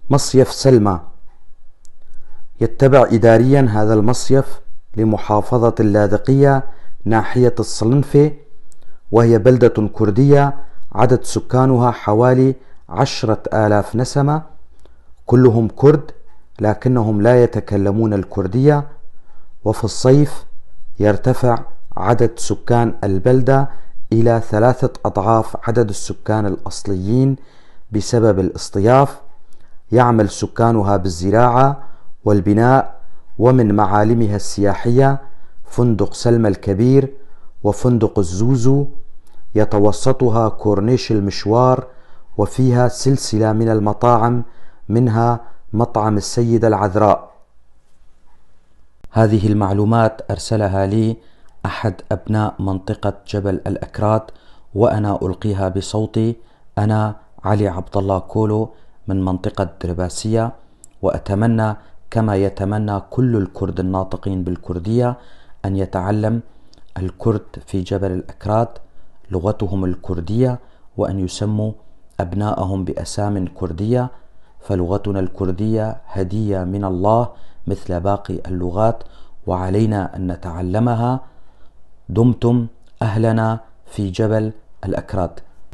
مصيف سلمى. يتبع إداريا هذا المصيف لمحافظة اللاذقية ناحية الصلنفة، وهي بلدة كردية عدد سكانها حوالي 10,000 نسمة، كلهم كرد لكنهم لا يتكلمون الكردية. وفي الصيف يرتفع عدد سكان البلدة إلى 3 أضعاف عدد السكان الأصليين بسبب الاصطياف. يعمل سكانها بالزراعة والبناء، ومن معالمها السياحية فندق سلمى الكبير وفندق الزوزو، يتوسطها كورنيش المشوار، وفيها سلسلة من المطاعم منها مطعم السيدة العذراء. هذه المعلومات أرسلها لي أحد أبناء منطقة جبل الأكراد، وأنا ألقيها بصوتي. أنا علي عبد الله كولو من منطقة درباسية، وأتمنى كما يتمنى كل الكرد الناطقين بالكردية أن يتعلم الكرد في جبل الأكراد لغتهم الكردية، وأن يسموا أبناءهم بأسام كردية، فلغتنا الكردية هدية من الله مثل باقي اللغات، وعلينا أن نتعلمها. دمتم أهلنا في جبل الأكراد.